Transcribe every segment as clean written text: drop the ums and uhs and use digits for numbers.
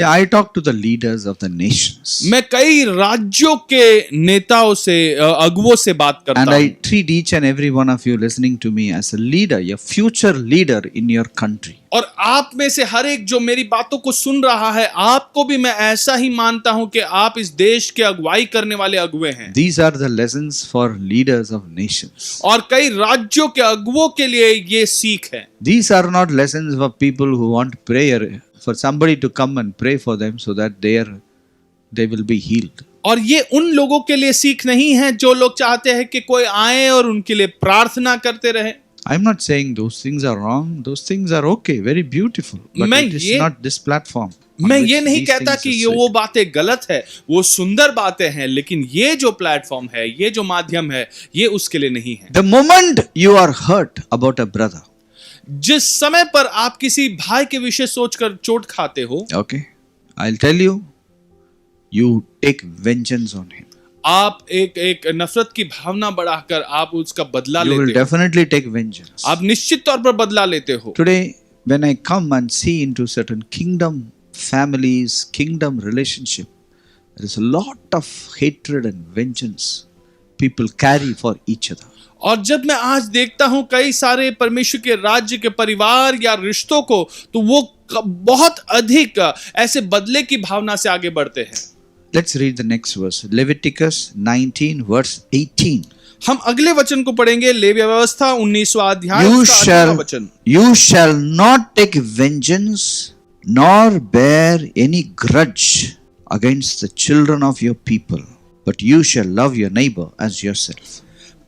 Yeah, I talk to the leaders of the nations. मैं कई राज्यों के नेताओं से अगुवों से बात करता And हूँ I treat each and every one of you listening to me as a leader, a future leader in your country. और आप में से हर एक जो मेरी बातों को सुन रहा है, आपको भी मैं ऐसा ही मानता हूं कि आप इस देश के अगुवाई करने वाले अगुवे हैं। These are the lessons for leaders of nations. और कई राज्यों के अगुवों के लिए ये सीख है। These are not lessons for people who want prayer, for somebody to come and pray for them so that they will be healed. और ये उन लोगों के लिए सीख नहीं है जो लोग चाहते हैं कि कोई आए और उनके लिए प्रार्थना करते रहे। I'm not saying those things are wrong. Those things are okay, very beautiful. But it is not this platform. मैं ये नहीं कहता कि ये वो बातें गलत है, वो सुंदर बातें हैं, लेकिन ये जो प्लेटफॉर्म है, ये जो माध्यम है, ये उसके लिए नहीं है। The moment you are hurt about a brother, जिस समय पर आप किसी भाई के विषय सोचकर चोट खाते हो, okay, I'll tell you, you take vengeance on him. आप एक नफरत की भावना बढ़ाकर आप उसका बदला You will लेते हो। definitely take vengeance. आप निश्चित तौर पर बदला लेते हो। Today, when I come and see into certain kingdom families, kingdom relationship, there is a lot of hatred and vengeance people carry for each other. और जब मैं आज देखता हूं कई सारे परमेश्वर के राज्य के परिवार या रिश्तों को, तो वो बहुत अधिक ऐसे बदले की भावना से आगे बढ़ते हैं। Let's read the next verse. Leviticus 19 verse 18. हम अगले वचन को पढ़ेंगे, लेवी व्यवस्था 19वां अध्याय उसका 18वां वचन। You shall not take vengeance nor bear any grudge against the children of your people, but you shall love your neighbor as yourself.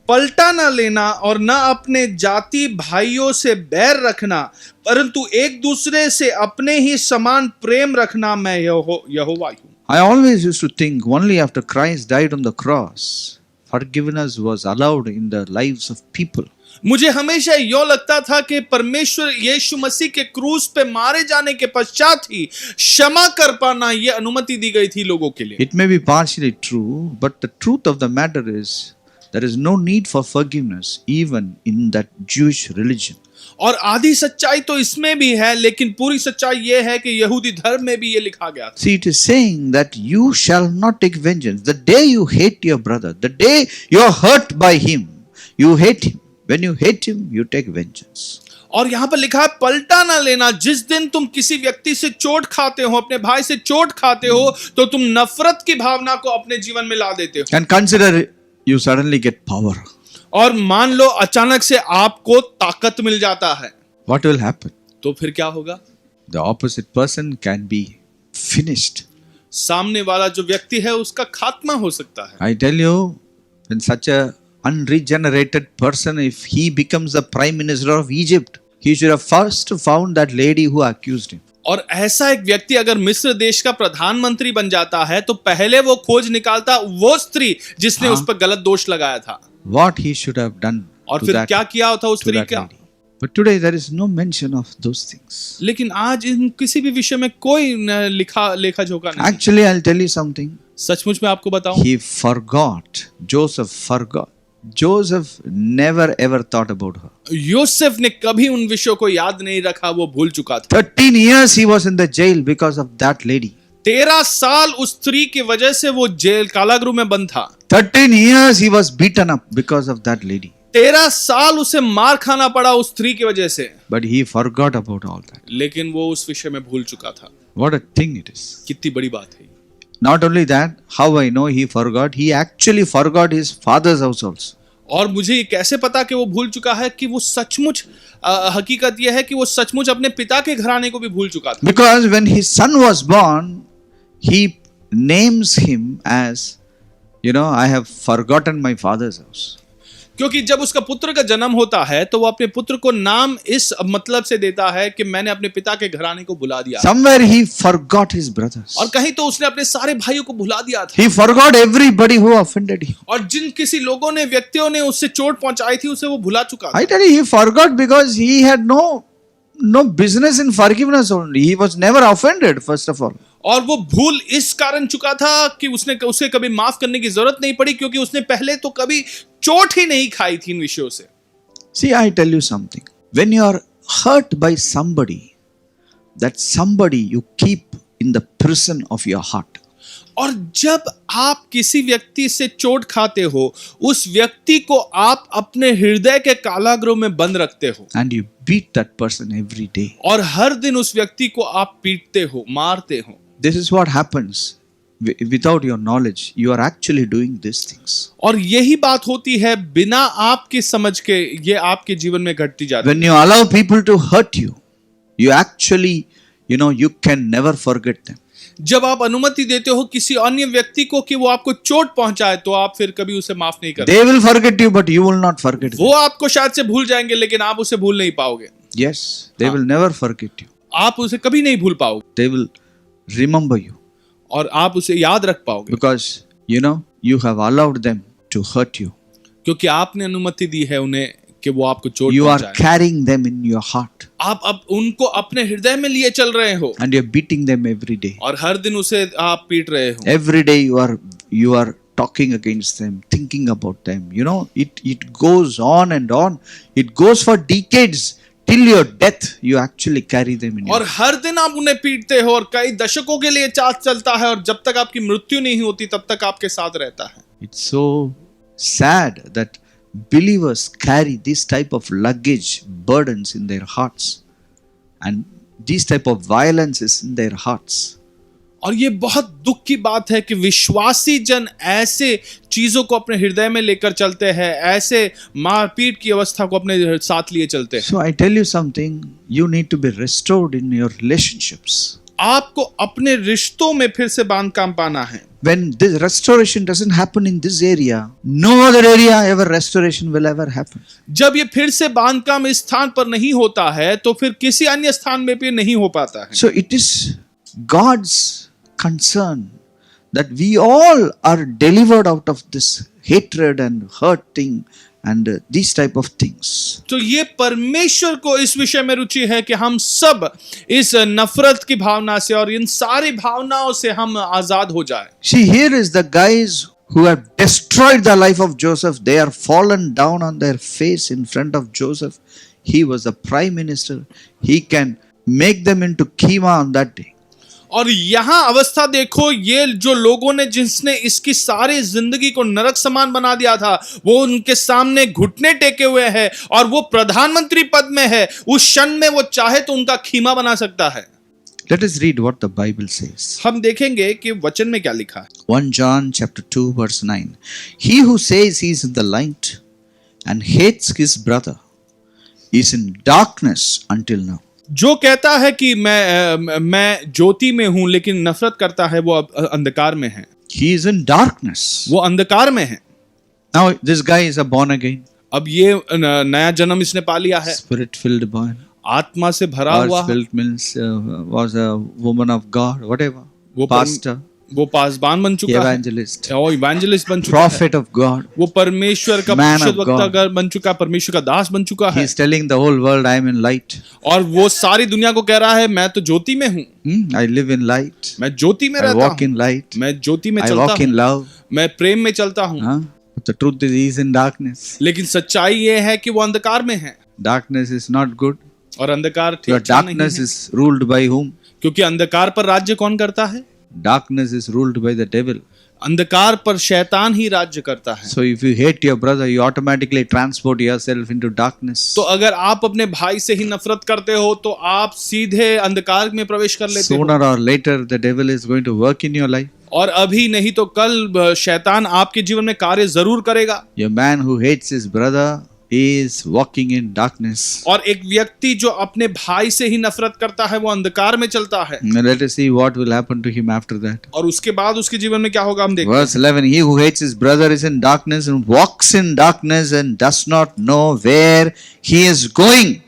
पलटा न लेना और न अपने जाति भाइयों से बैर रखना, परंतु एक दूसरे से अपने ही समान प्रेम रखना, मैं यहोवा हूं। I always used to think only after Christ died on the cross, forgiveness was allowed in the lives of people. मुझे हमेशा यो लगता था कि परमेश्वर यीशु मसीह के क्रूस पे मारे जाने के पश्चात ही क्षमा कर पाना ये अनुमति दी गई थी लोगों के लिए। It may be partially true, but the truth of the matter is there is no need for forgiveness even in that Jewish religion. और आधी सच्चाई तो इसमें भी है, लेकिन पूरी सच्चाई ये है कि यहूदी धर्म में भी ये लिखा गया था। See, it is saying that you shall not take vengeance. The day you hate your brother, the day you are hurt by him, you hate him. When you hate him, you take vengeance. और यहाँ पर लिखा है पलटा ना लेना। जिस दिन तुम किसी व्यक्ति से चोट खाते हो, अपने भाई से चोट खाते हो, तो तुम नफरत की भावना को अपने जीवन में ला देते हो। And consider you suddenly get power. और मान लो अचानक से आपको ताकत मिल जाता है, What will happen? तो फिर क्या होगा? The opposite person can be finished. सामने वाला जो व्यक्ति है उसका खात्मा हो सकता है। I tell you, when such a unregenerated person, if he becomes the prime minister of Egypt, he should have first found that lady who accused him. और ऐसा एक व्यक्ति अगर मिस्र देश का प्रधानमंत्री बन जाता है, तो पहले वो खोज निकालता वो स्त्री जिसने उस पर गलत दोष लगाया था। What he should have done. और फिर क्या किया होता उस स्त्री का? But today there is no mention of those things. लेकिन आज इन किसी भी विषय में कोई लेखा जोखा नहीं। Actually, I'll tell you something. सचमुच में आपको बताऊं, He forgot. Joseph forgot. Joseph never ever thought about her. Yusuf ने कभी उन विषयों को याद नहीं रखा, वो भूल चुका था। 13 years he was in the jail because of that lady. 13 साल उस स्त्री की वजह से वो जेल कारागृह में बंद था। 13 years he was beaten up because of that lady. 13 साल उसे मार खाना पड़ा उस स्त्री की वजह से। But he forgot about all that. लेकिन वो उस विषय में भूल चुका था। What a thing it is. कितनी बड़ी बात है। Not only that, how I know he forgot, he actually forgot his father's house also. और मुझे ये कैसे पता कि वो भूल चुका है कि वो सचमुच हकीकत यह है कि वो सचमुच अपने पिता के घराने को भी भूल चुका था। Because when his son was born, he names him as, I have forgotten my father's house. क्योंकि जब उसका पुत्र का जन्म होता है तो वो अपने पुत्र को नाम इस मतलब से देता है कि मैंने अपने पिता के घराने को भुला दिया। Somewhere he forgot his brothers. और कहीं तो उसने अपने सारे भाइयों को भुला दिया था। He forgot everybody who offended him. और जिन किसी लोगों ने व्यक्तियों ने उससे चोट पहुंचाई थी उसे वो भुला चुका था। I tell you, he forgot because he had no business in forgiveness only. He was never offended, first of all. और वो भूल इस कारण चुका था कि उसे कभी माफ करने की जरूरत नहीं पड़ी, क्योंकि उसने पहले तो कभी चोट ही नहीं खाई थी इन विषयों से। See, I tell you something. When you are hurt by somebody, that somebody you keep in the prison of your heart. और जब आप किसी व्यक्ति से चोट खाते हो, उस व्यक्ति को आप अपने हृदय के कारागृह में बंद रखते हो And you beat that person every day. और हर दिन उस व्यक्ति को आप पीटते हो, मारते हो। This is what happens. Without your knowledge, you are actually doing these things. और यही बात होती है बिना आपके समझ के, ये आपके जीवन में घटती जाती है। When you allow people to hurt you, you actually, you can never forget them. जब आप अनुमति देते हो किसी अन्य व्यक्ति को कि वो आपको चोट पहुंचाए, तो आप फिर कभी उसे माफ नहीं करते। They will forget you, but you will not forget them. वो आपको शायद से भूल जाएंगे, लेकिन आप उसे भूल नहीं पाओगे। Yes, they will never forget you. आप उसे कभी नहीं भूल पाओगे They will remember you और आप उसे याद रख पाओगे, because you have allowed them to hurt you. क्योंकि आपने अनुमति दी है उन्हें कि वो आपको चोट You are पहुंचाए। carrying them in your heart आप अब उनको अपने हृदय में लिए चल रहे हो and you're beating them every day. और हर दिन उसे आप पीट रहे हो। Every day you are talking against them, thinking about them. It goes on and on. It goes for decades. Till your death, you actually carry them in your और हर दिन आप उन्हें पीटते हो और कई दशकों के लिए चलता है, और जब तक आपकी मृत्यु नहीं होती तब तक आपके साथ रहता है। It's so sad that believers carry this type of luggage, burdens in their hearts, and this type of violence is in their hearts. और ये बहुत दुख की बात है कि विश्वासी जन ऐसे चीजों को अपने हृदय में लेकर चलते हैं, ऐसे मारपीट की अवस्था को अपने साथ लिए चलते हैं। So I tell you something, you need to be restored in your relationships. आपको अपने रिश्तों में फिर से बांधकाम पाना है। When this restoration doesn't happen in this area, no other area ever restoration will ever happen. जब ये फिर से बांधकाम इस स्थान पर नहीं होता है, तो फिर किसी अन्य स्थान में भी नहीं हो पाता है। So it is God's concern that we all are delivered out of this hatred and hurting and these type of things. तो ये परमेश्वर को इस विषय में रुचि है कि हम सब इस नफरत की भावना से और इन सारी भावनाओं से हम आजाद हो जाए। See, here is the guys who have destroyed the life of Joseph. They are fallen down on their face in front of Joseph. He was the prime minister. He can make them into keema on that day. और यहाँ अवस्था देखो, ये जो लोगों ने जिसने इसकी सारी जिंदगी को नरक समान बना दिया था, वो उनके सामने घुटने टेके हुए हैं और वो प्रधानमंत्री पद में है। उस क्षण में वो चाहे तो उनका खीमा बना सकता है। Let us read what the Bible says. हम देखेंगे कि वचन में क्या लिखा है। 1 John chapter 2 verse 9. He who says he is in the light and hates his brother is in darkness until now. जो कहता है कि मैं ज्योति में हूं लेकिन नफरत करता है, वो अब अंधकार में है। He is in darkness. वो अंधकार में है। Now this guy is a born again, अब ये नया जन्म इसने पा लिया है, spirit filled boy. आत्मा से भरा Or हुआ है। filled means was a woman of God, whatever. वो Pastor, वो पासबान बन चुका है, evangelist, और इवेंजलिस्ट बन चुका है, prophet of God. वो परमेश्वर का Man of भविष्यद्वक्ता बन चुका है, परमेश्वर का दास बन चुका He है, is telling the whole world, I am in light. और वो सारी दुनिया को कह रहा है मैं तो ज्योति में हूँ, I live in light. मैं ज्योति में I रहता walk in हूँ, light. मैं ज्योति में I चलता walk in हूँ, love. मैं प्रेम में चलता हूँ। Huh? But the truth is, he is in darkness. लेकिन सच्चाई ये है कि वो अंधकार में है, Darkness is not good. और अंधकार ठीक Your अच्छा नहीं darkness है, is ruled by whom? क्योंकि अंधकार पर राज्य कौन करता है? Darkness is ruled by the devil. अंधकार पर शैतान ही राज्य करता है। So if you hate your brother, you automatically transport yourself into darkness. तो अगर आप अपने भाई से ही नफरत करते हो तो आप सीधे अंधकार में प्रवेश कर लेते हो, Sooner or later, the devil is going to work in your life. और अभी नहीं तो कल शैतान आपके जीवन में कार्य जरूर करेगा। A man who hates his brother is walking in darkness. और एक व्यक्ति जो अपने भाई से ही नफरत करता है वो अंधकार में चलता है। Now let us see what will happen to him after that. और उसके बाद उसके जीवन में क्या होगा हम देखते हैं। Verse 11, he who hates his brother is in darkness and walks in darkness and does not know where he is going,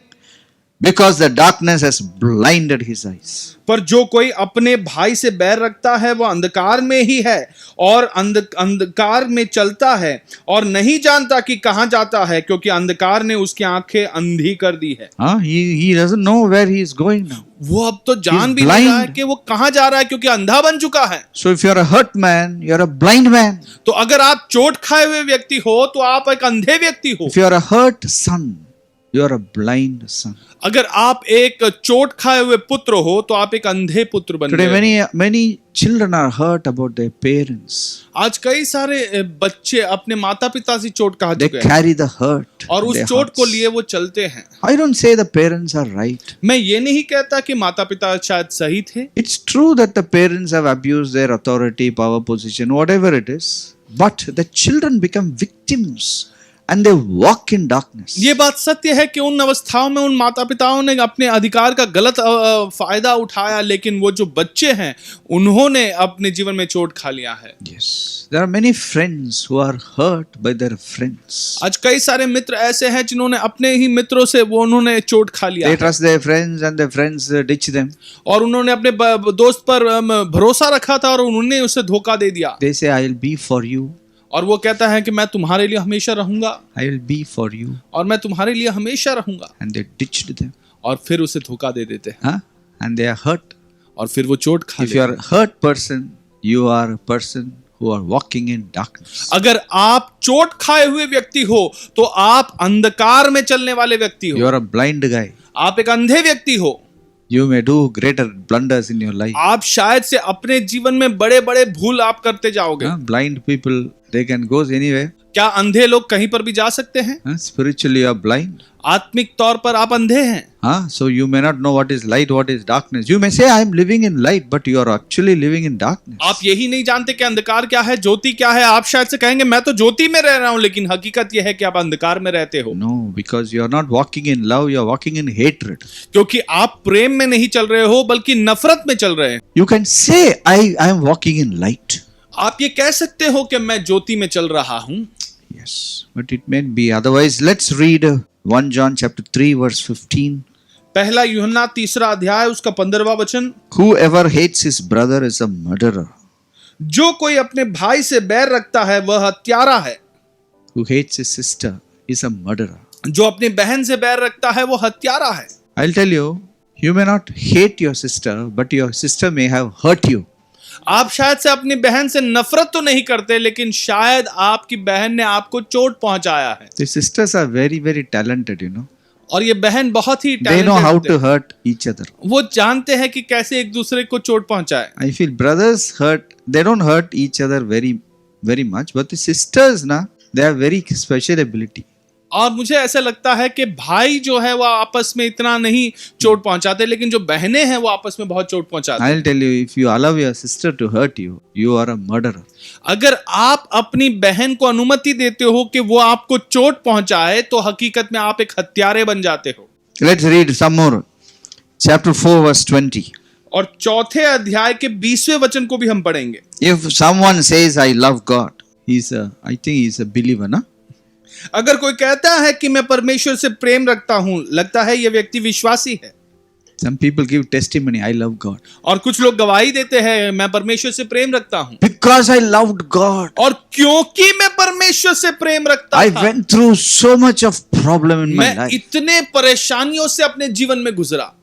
because the darkness has blinded his eyes. पर जो कोई अपने भाई से बैर रखता है वो अंधकार में ही है और अंधकार में चलता है और नहीं जानता कि कहाँ जाता है, क्योंकि अंधकार ने उसकी आंखें अंधी कर दी है। He doesn't know where he is going now. वो अब तो जान He's भी नहीं रहा है blind. कि वो कहाँ जा रहा है, क्योंकि अंधा बन चुका है। So if you are a hurt man, you are a blind man. तो अगर आप चोट खाए हुए व्यक्ति हो तो आप एक अंधे व्यक्ति हो। If you are a hurt son, you are a blind son. अगर आप एक चोट खाए हुए पुत्र हो तो आप एक अंधे पुत्र बन Today, गए हो। many children are hurt about their parents. आज कई सारे बच्चे अपने माता पिता से चोट खा They चुके हैं carry the hurt. और in उस their चोट को hearts. लिए वो चलते हैं। I don't say the parents are right. मैं ये नहीं कहता कि माता पिता शायद सही थे। It's true that the parents have abused their authority, power, position, whatever it is. But the children become victims and they walk in darkness. ये बात सत्य है कि उन अवस्थाओं में उन माता पिताओं ने अपने अधिकार का गलत फायदा उठाया, लेकिन वो जो बच्चे हैं उन्होंने अपने जीवन में चोट खा लिया है। Yes. There are many friends who are hurt by their friends. आज कई सारे मित्र ऐसे हैं जिन्होंने अपने ही मित्रों से उन्होंने चोट खा लिया They है trust their friends and their friends ditch them. और उन्होंने अपने दोस्त पर भरोसा रखा था और उन्होंने उसे धोखा दे दिया। They say, I will be for you. और वो कहता है कि मैं तुम्हारे लिए हमेशा रहूंगा I will be for you. और मैं तुम्हारे लिए हमेशा रहूंगा, And they ditched them. और फिर उसे धोखा दे देते हैं Huh? And they are hurt. और फिर वो चोट खा If लेते you हैं। are a hurt person, you are a person who are walking in darkness. अगर आप चोट खाए हुए व्यक्ति हो तो आप अंधकार में चलने वाले व्यक्ति You हो, are a blind guy. आप एक अंधे व्यक्ति हो। You may do greater blunders in your life. आप शायद से अपने जीवन में बड़े बड़े भूल आप करते जाओगे। Huh? Blind people, they can go anywhere. क्या अंधे लोग कहीं पर भी जा सकते हैं? Huh? Spiritually, you are blind. आत्मिक तौर पर आप अंधे हैं। Huh? So you may not know what is light, what is darkness. You may say, I am living in light, but you are actually living in darkness. आप यही नहीं जानते कि अंधकार क्या है, ज्योति क्या है। आप शायद से कहेंगे मैं तो ज्योति में रह रहा हूं, लेकिन हकीकत यह है कि आप अंधकार में रहते हो। No, because you are not walking in love, you are walking in hatred. क्योंकि आप प्रेम में नहीं चल रहे हो बल्कि नफरत में चल रहे हैं। You can say, I am walking in light. आप ये कह सकते हो कि मैं ज्योति में चल रहा हूं, Yes, but it may be otherwise. Let's read 1 John chapter 3 verse 15. पहला यूहन्ना 3 अध्याय उसका 15वां वचन। Whoever hates his brother is a murderer. जो कोई अपने भाई से बैर रखता है वह हत्यारा है। Who hates his sister is a murderer. जो अपनी बहन से बैर रखता है वो हत्यारा है। I'll tell you, you may not hate your sister, but your sister may have hurt you. आप शायद से अपनी बहन से नफरत तो नहीं करते, लेकिन शायद आपकी बहन ने आपको चोट पहुंचाया है। The sisters are very, very talented, you know. और ये बहन बहुत ही They know how talented to है। hurt each other. वो जानते हैं कि कैसे एक दूसरे को चोट पहुंचाए। I feel brothers they don't hurt each other very, very much, but the sisters, they have very special ability. और मुझे ऐसा लगता है कि भाई जो है वो आपस में इतना नहीं चोट पहुंचाते, लेकिन जो बहनें हैं वो आपस में बहुत चोट पहुंचाते हैं। I'll tell you, if you allow your sister to hurt you, you are a murderer. अगर आप अपनी बहन को अनुमति देते हो कि वो आपको चोट पहुंचाए तो हकीकत में आप एक हत्यारे बन जाते हो। Let's read some more. Chapter 4 verse 20. और चौथे अध्याय के 20वें वचन को भी हम पढ़ेंगे। If someone says, I love God, I think he's a believer, na? अगर कोई कहता है कि मैं परमेश्वर से प्रेम रखता हूं, लगता है यह व्यक्ति विश्वासी है। Some people give testimony, I love God. और कुछ लोग गवाही देते हैं मैं परमेश्वर से प्रेम रखता हूं। Because I loved God. और क्योंकि मैं परमेश्वर से प्रेम रखता I था, went through so much of problem in my मैं life. इतने परेशानियों से अपने जीवन में गुजरा।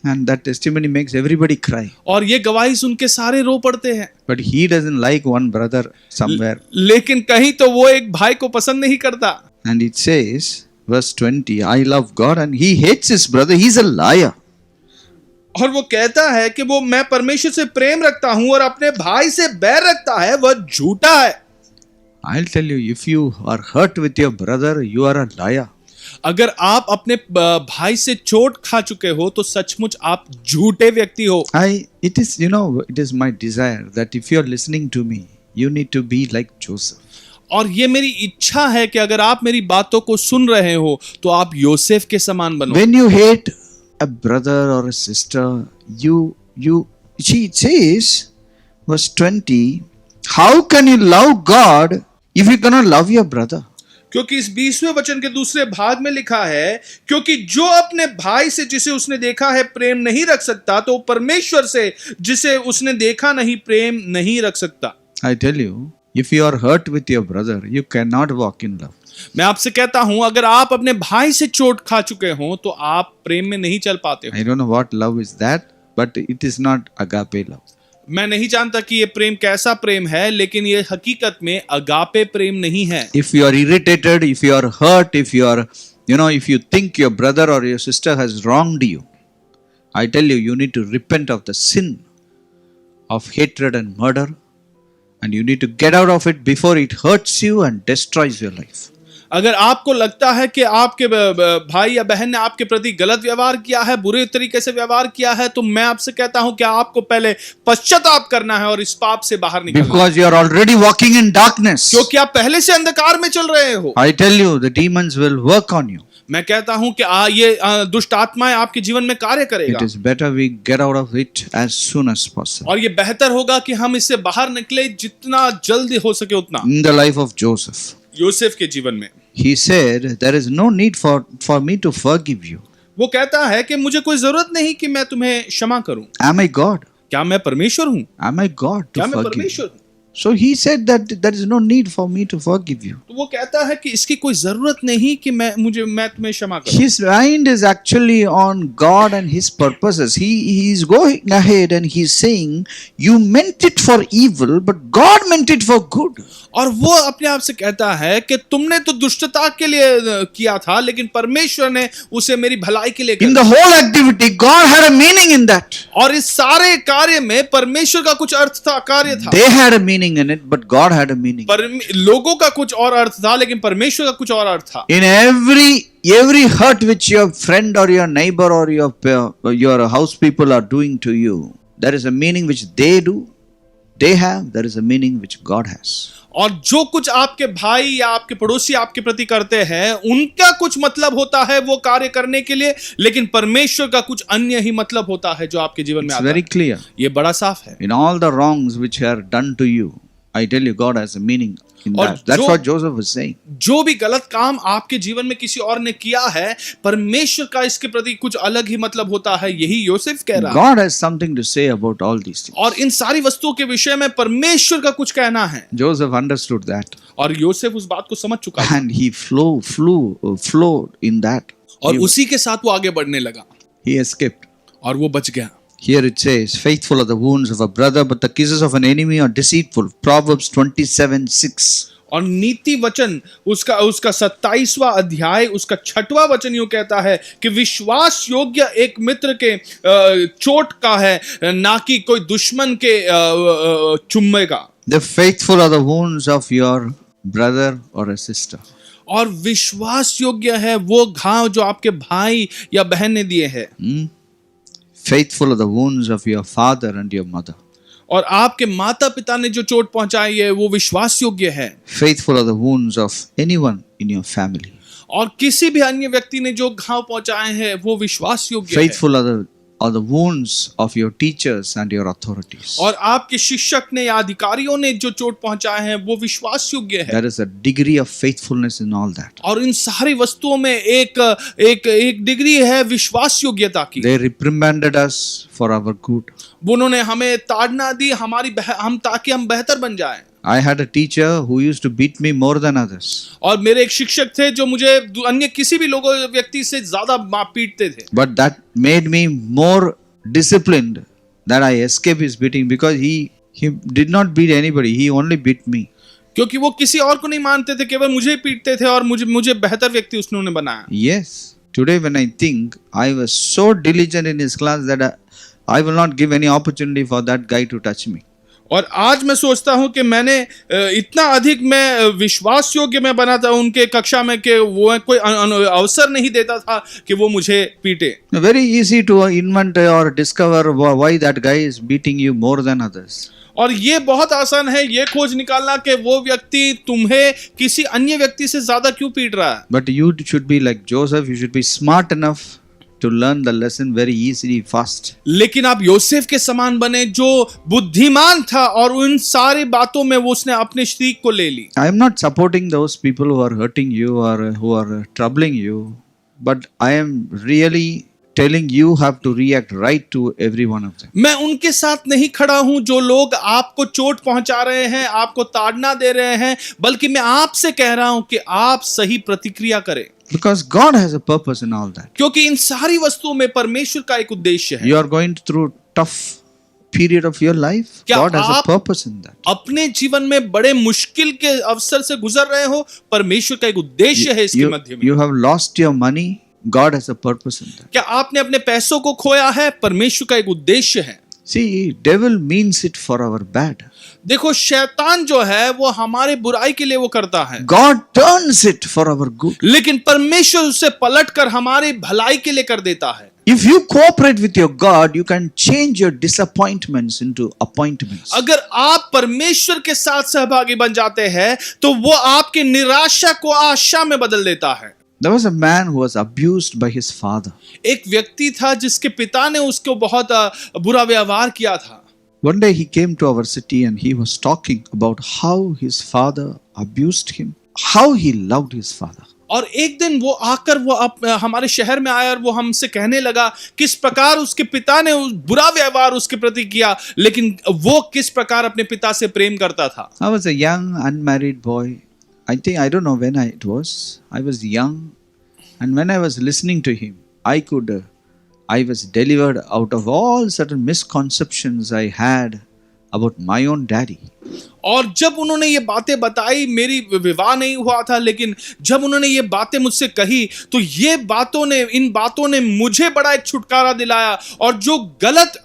And that testimony makes everybody cry. और ये गवाही सुन के सारे रो पड़ते हैं। But he doesn't like one brother somewhere. लेकिन कहीं तो वो एक भाई को पसंद नहीं करता। And it says, verse 20, I love God and he hates his brother. He's a liar. और वो कहता है कि वो मैं परमेश्वर से प्रेम रखता हूं और अपने भाई से बैर रखता है, वह झूठा है। I'll tell you, if you are hurt with your brother, you are a liar. अगर आप अपने भाई से चोट खा चुके हो तो सचमुच आप झूठे व्यक्ति हो। It is my desire that if you are listening to me, you need to be like Joseph. और ये मेरी इच्छा है कि अगर आप मेरी बातों को सुन रहे हो तो आप योसेफ के समान बनो। When you hate a brother or a sister, it says, verse 20, how can you love God if you cannot love your brother? क्योंकि इस 20वें वचन के दूसरे भाग में लिखा है, क्योंकि जो अपने भाई से जिसे उसने देखा है प्रेम नहीं रख सकता, तो परमेश्वर से जिसे उसने देखा नहीं प्रेम नहीं रख सकता। I tell you, if you are hurt with your brother, you cannot walk in love. मैं आपसे कहता हूं अगर आप अपने भाई से चोट खा चुके हो तो आप प्रेम में नहीं चल पाते हो। I don't know what love is that, but it is not agape love. मैं नहीं जानता कि ये प्रेम कैसा प्रेम है, लेकिन ये हकीकत में अगापे प्रेम नहीं है। If you are irritated, if you are hurt, if you are You know, if you think your brother or your sister has wronged you, I tell you, you need to repent of the sin of hatred and murder, and you need to get out of it before it hurts you and destroys your life. अगर आपको लगता है कि आपके भाई या बहन ने आपके प्रति गलत व्यवहार किया है, बुरे तरीके से व्यवहार किया है, तो मैं आपसे कहता हूं कि आपको पहले पश्चाताप करना है और इस पाप से बाहर निकलना है। Because you are already walking in darkness. क्योंकि आप पहले से अंधकार में चल रहे हो। I tell you, the demons will work on you. मैं कहता हूं कि ये दुष्ट आत्माएं आपके जीवन में कार्य करेगा। It is better we get out of it as soon as possible. और ये बेहतर होगा कि हम इससे बाहर निकले जितना जल्दी हो सके उतना। In the life of Joseph, Yusuf के जीवन में he said, there is no need for me to forgive you. वो कहता है कि मुझे कोई जरूरत नहीं कि मैं तुम्हें क्षमा करूं। Am I God? क्या मैं परमेश्वर हूं? Am I God to क्या मैं forgive you? परमेश्वर हूं? So he said that there is no need for me to forgive you. तो वो कहता है कि इसकी कोई जरूरत नहीं कि मैं तुम्हें क्षमा करूं। His mind is actually on God and his purposes. He is going ahead and he's saying, you meant it for evil, but God meant it for good. और वो अपने आप से कहता है कि तुमने तो दुष्टता के लिए किया था, लेकिन परमेश्वर ने उसे मेरी भलाई के लिए In the whole activity, God had a meaning in that. और इस सारे कार्य में परमेश्वर का कुछ अर्थ था, कार्य था। They had a meaning in it, but God had a meaning. लोगों का कुछ और अर्थ था, लेकिन परमेश्वर का कुछ और अर्थ था। In every hurt which your friend or your neighbor or your house people are doing to you, there is a meaning which they have, there is a meaning which God has. और जो कुछ आपके भाई या आपके पड़ोसी आपके प्रति करते हैं, उनका कुछ मतलब होता है वो कार्य करने के लिए, लेकिन परमेश्वर का कुछ अन्य ही मतलब होता है जो आपके जीवन में आता है। Very clear. ये बड़ा साफ है। In all the wrongs which are done to you, I tell you, God has a meaning in that. That's what Joseph was saying. जो भी गलत काम आपके जीवन में किसी और ने किया है, परमेश्वर का इसके प्रति कुछ अलग ही मतलब होता है। यही योसेफ कह रहा है। God has something to say about all these things. और इन सारी वस्तुओं के विषय में परमेश्वर का कुछ कहना है। Joseph understood that. और योसेफ उस बात को समझ चुका था। And he flowed in that. और उसी के साथ वो आगे बढ़ने लगा। He escaped. और वो बच गया। Here it says, faithful are the wounds of a brother, but the kisses of an enemy are deceitful. Proverbs 27:6. और नीति वचन उसका 27वां अध्याय उसका 6वां वचन यूं कहता है कि विश्वास योग्य एक मित्र के चोट का है, ना कि कोई दुश्मन के चुम्मे का। The faithful are the wounds of your brother or a sister. और विश्वास योग्य है वो घाव जो आपके भाई या बहन ने दिए हैं। Faithful are the wounds of your father and your mother. और आपके माता पिता ने जो चोट पहुंचाई है वो विश्वास योग्य है। Faithful are the wounds of anyone in your family. और किसी भी अन्य व्यक्ति ने जो घाव पहुंचाए हैं वो विश्वास योग्य है। Faithful are the wounds of your teachers and your authorities. और आपके शिक्षक ने या अधिकारियों ने जो चोट पहुंचाए हैं वो विश्वास योग्य है। There is a degree of faithfulness in all that. और इन सारी वस्तुओं में एक डिग्री है विश्वास योग्यता की। They reprimanded us for our good. उन्होंने हमें ताड़ना दी ताकि हम बेहतर बन जाएं। I had a teacher who used to beat me more than others. और मेरे एक शिक्षक थे जो मुझे अन्य किसी भी व्यक्ति से ज्यादा पीटते थे। But that made me more disciplined that I escaped his beating, because he did not beat anybody. He only beat me. क्योंकि वो किसी और को नहीं मानते थे, केवल मुझे पीटते थे और मुझे बेहतर व्यक्ति उसने बनाया। Yes. Today when I think, I was so diligent in his class that I will not give any opportunity for that guy to touch me. और आज मैं सोचता हूं कि मैंने इतना अधिक मैं विश्वास योग्य मैं बना था उनके कक्षा में कि वो कोई अवसर नहीं देता था कि वो मुझे पीटे। Very easy to invent or discover why that guy is beating you more than others. और ये बहुत आसान है ये खोज निकालना कि वो व्यक्ति तुम्हें किसी अन्य व्यक्ति से ज्यादा क्यों पीट रहा है। But you should be like Joseph. You should be smart enough to learn the lesson very easily, fast. लेकिन आप योसेफ के समान बने जो बुद्धिमान था और उन सारी बातों में वो उसने अपने सीख को ले ली। I am not supporting those people who are hurting you or who are troubling you, but I am really telling you have to react right to every one of them. मैं उनके साथ नहीं खड़ा हूं जो लोग आपको चोट पहुंचा रहे हैं, आपको ताड़ना दे रहे हैं, बल्कि मैं आपसे कह रहा हूं कि आप सही प्रतिक्रिया करें। Because God has a purpose in all that. क्योंकि इन सारी वस्तुओं में परमेश्वर का एक उद्देश्य है। You are going through tough period of your life, क्या God has a आप purpose in that. अपने जीवन में बड़े मुश्किल के अवसर से गुजर रहे हो, परमेश्वर का एक उद्देश्य है इसके मध्य में। You have lost your money, God has a purpose in that. क्या आपने अपने पैसों को खोया है, परमेश्वर का एक उद्देश्य है। See, devil means it for our bad. देखो, शैतान जो है वो हमारे बुराई के लिए वो करता है, God turns it for our good. लेकिन परमेश्वर उसे पलट कर हमारी भलाई के लिए कर देता है। If you cooperate with your God, you can change your disappointments into appointments. अगर आप परमेश्वर के साथ सहभागी बन जाते हैं तो वो आपकी निराशा को आशा में बदल देता है। There was a man who was abused by his father. एक व्यक्ति था जिसके पिता ने उसको बहुत बुरा व्यवहार किया था। One day he came to our city and he was talking about how his father abused him, how he loved his father. और एक दिन वो आकर हमारे शहर में आया और वो हमसे कहने लगा किस प्रकार उसके पिता ने बुरा व्यवहार उसके प्रति किया, लेकिन वो किस प्रकार अपने पिता से प्रेम करता था। I was a young unmarried boy. I don't know when it was. I was young, and when I was listening to him, I was delivered out of all certain misconceptions I had about my own daddy. और जब उन्होंने ये बातें बताई, मेरी विवाह नहीं हुआ था, लेकिन जब उन्होंने ये बातें मुझसे कही तो इन बातों ने मुझे बड़ा एक छुटकारा दिलाया, और जो गलत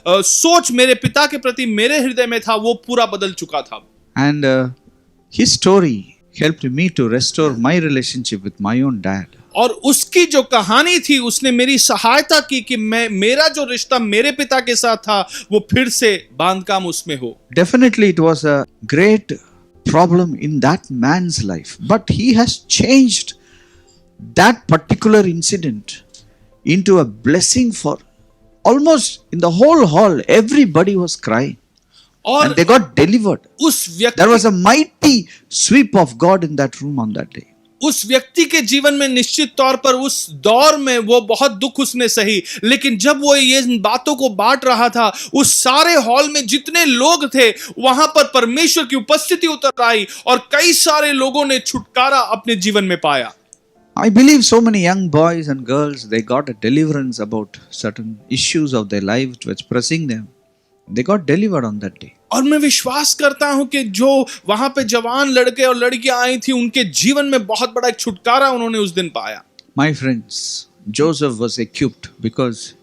सोच मेरे पिता के प्रति मेरे हृदय में था वो पूरा बदल चुका था। And his story helped me to restore my relationship with my own dad. और उसकी जो कहानी थी उसने मेरी सहायता की कि मेरा जो रिश्ता मेरे पिता के साथ था वो फिर से बांधकाम उसमें हो। Definitely it was a great problem in that man's life, but he has changed that particular incident into a blessing for almost in the whole hall. Everybody was crying and they got delivered. There was a mighty sweep of God in that room on that day. उस व्यक्ति के जीवन में निश्चित तौर पर उस दौर में वो बहुत दुख उसने सही, लेकिन जब वो ये बातों को बांट रहा था उस सारे हॉल में जितने लोग थे वहां पर परमेश्वर की उपस्थिति उतर आई और कई सारे लोगों ने छुटकारा अपने जीवन में पाया। I believe so many young boys and girls, they got a deliverance about certain issues of their life which was pressing them. They got delivered on that day. और मैं विश्वास करता हूं कि जो वहां पे जवान लड़के और लड़कियां आई थी उनके जीवन में बहुत बड़ा एक छुटकारा उन्होंने उस दिन पाया। My friends, Joseph was equipped because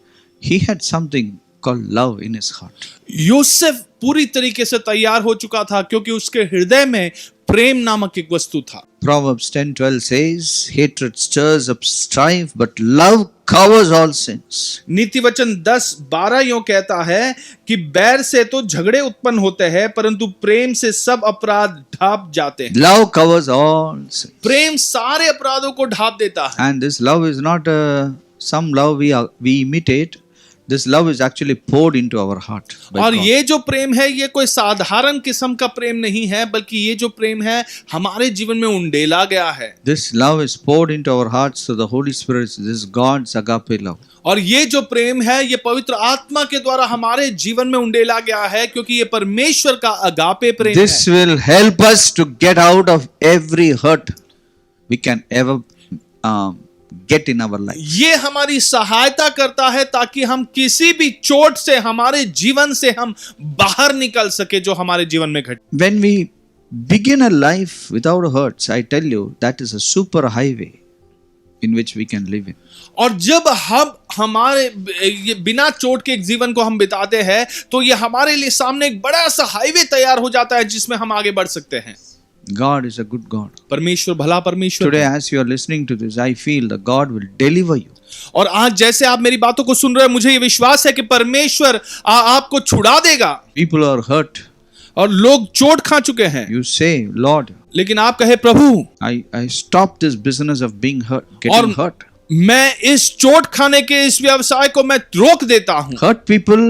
he had something called love in his heart. Yusuf पूरी तरीके से तैयार हो चुका था क्योंकि उसके हृदय में प्रेम नामक एक वस्तु था। Proverbs 10:12 says, hatred stirs up strife, but love covers all sins. नीति वचन 10:12 यूं कहता है कि बैर से तो झगड़े उत्पन्न होते हैं परंतु प्रेम से सब अपराध ढांप जाते हैं। Love covers all sins. प्रेम सारे अपराधों को ढांप देता है। And this love is not some love we imitate. This love is actually poured into our heart. और ये जो प्रेम है ये कोई साधारण किस्म का प्रेम नहीं है, बल्कि ये जो प्रेम है हमारे जीवन में उंडेला गया है। This love is poured into our hearts through the Holy Spirit. This is God's agape love. और ये जो प्रेम है ये पवित्र आत्मा के द्वारा हमारे जीवन में उंडेला गया है क्योंकि ये परमेश्वर का अगापे प्रेम है। This will help us to get out of every hurt we can ever get in our life. ये हमारी सहायता करता है ताकि हम किसी भी चोट से हमारे जीवन से हम बाहर निकल सके जो हमारे जीवन में घटे। When we begin a life without hurts, I tell you, that is a super highway in which we can live in. और जब हम हमारे ये बिना चोट के एक जीवन को हम बिताते हैं तो ये हमारे लिए सामने एक बड़ा सा हाईवे तैयार हो जाता है जिसमें हम आगे बढ़ सकते हैं। God is a good God. परमेश्वर भला परमेश्वर। Today as you are listening to this, I feel that God will deliver you. और आज जैसे आप मेरी बातों को सुन रहे हैं मुझे ये विश्वास है कि परमेश्वर आपको छुड़ा देगा। People are hurt. और लोग चोट खा चुके हैं। You say, Lord, लेकिन आप कहे प्रभु I stop this business of being hurt, getting hurt. मैं इस चोट खाने के इस व्यवसाय को मैं रोक देता हूं। Hurt people,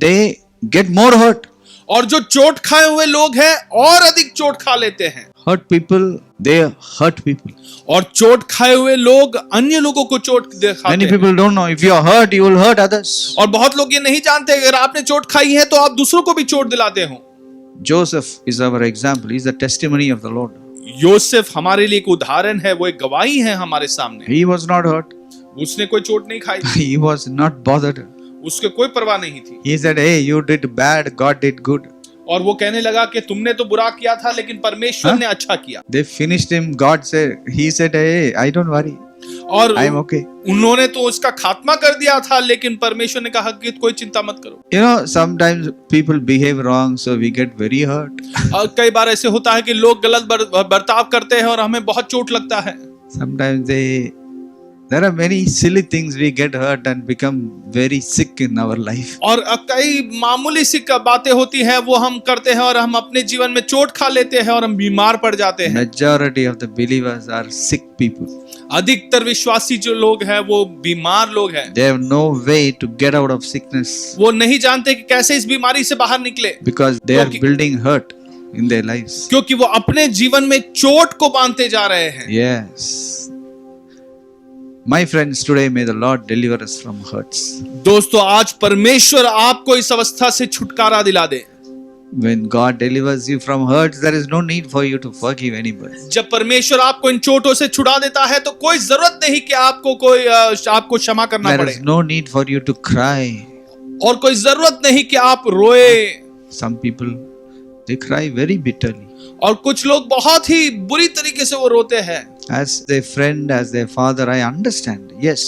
they get more hurt. और जो चोट खाए हुए लोग हैं और अधिक चोट खा लेते हैं। Hurt people, they hurt people. और चोट खाए हुए लोग अन्य लोगों को चोट दिखाते हैं। Many people don't know, if you are hurt, you will hurt others. और बहुत लोग ये नहीं जानते अगर आपने चोट खाई है तो आप दूसरों को भी चोट दिलाते हो। Joseph is our example. He is the testimony of the Lord. Yusuf हमारे लिए एक उदाहरण है, वो एक गवाही है हमारे सामने। He was not hurt. उसने कोई चोट नहीं खाई। He was not bothered. उसके कोई परवाह नहीं थी। He said, hey, you did bad, God did good. और वो कहने लगा कि तुमने तो बुरा किया था लेकिन परमेश्वर हाँ? ने अच्छा किया। They finished him. God said, he said, hey, I don't worry. और I am okay. उन्होंने तो उसका खात्मा कर दिया था, लेकिन परमेश्वर ने कहा कि कोई चिंता मत करो। You know, sometimes people behave wrong, so we get very hurt. और कई बार ऐसे होता है कि लोग गलत बर्ताव करते हैं और हमें बहुत चोट लगता है। Sometimes there are many silly things we get hurt and become very sick in our life. और कई मामूली सी बातें होती हैं वो हम करते हैं और हम अपने जीवन में चोट खा लेते हैं और हम बीमार पड़ जाते हैं। Majority of the believers are sick people. अधिकतर विश्वासी जो लोग हैं वो बीमार लोग हैं। They have no way to get out of sickness वो नहीं जानते कि कैसे इस बीमारी से बाहर निकले, because they are क्योंकि- building hurt in their lives. क्योंकि वो अपने जीवन में चोट को बांधते जा रहे हैं। Yes. My friends, today may the Lord deliver us from hurts. दोस्तों, आज परमेश्वर आपको इस अवस्था से छुटकारा दिला दे। When God delivers you from hurts, there is no need for you to forgive anybody. जब परमेश्वर आपको इन चोटों से छुड़ा देता है तो कोई जरूरत नहीं कि आपको क्षमा करना There पड़े, is no need for you to cry. और कोई जरूरत नहीं कि आप रोए। Some people, they cry very bitterly. और कुछ लोग बहुत ही बुरी तरीके से वो रोते हैं। As their friend, as their father, I understand. Yes,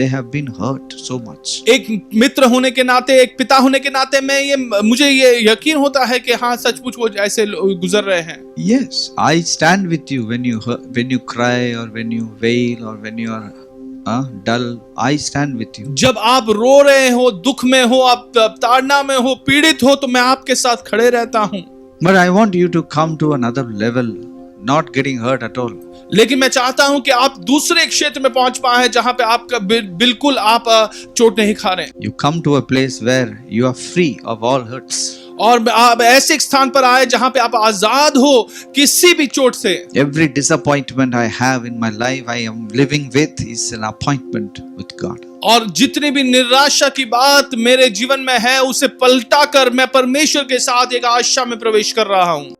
they have been hurt so much. एक मित्र होने के नाते, एक पिता होने के नाते मुझे ये यकीन होता है कि हाँ, सचमुच वो ऐसे गुजर रहे हैं। Yes, I stand with you when you cry or when you wail or when you are dull. I stand with you. जब आप रो रहे हो, दुख में हो, आप ताड़ना में हो, पीड़ित हो, तो मैं आपके साथ खड़े रहता हूँ। But I want you to come to another level, not getting hurt at all. लेकिन मैं चाहता हूं कि आप दूसरे क्षेत्र में पहुंच पाए जहां पे आपका बिल्कुल आप चोट नहीं खा रहे, You come to a place where you are free of all hurts. और आप ऐसे एक स्थान पर आए जहां पे आप आजाद हो किसी भी चोट से। Every disappointment I have in my life, I am living with is an appointment with God. और जितनी भी निराशा की बात मेरे जीवन में है उसे पलटा कर मैं परमेश्वर के साथ एक आशा में प्रवेश कर रहा हूं।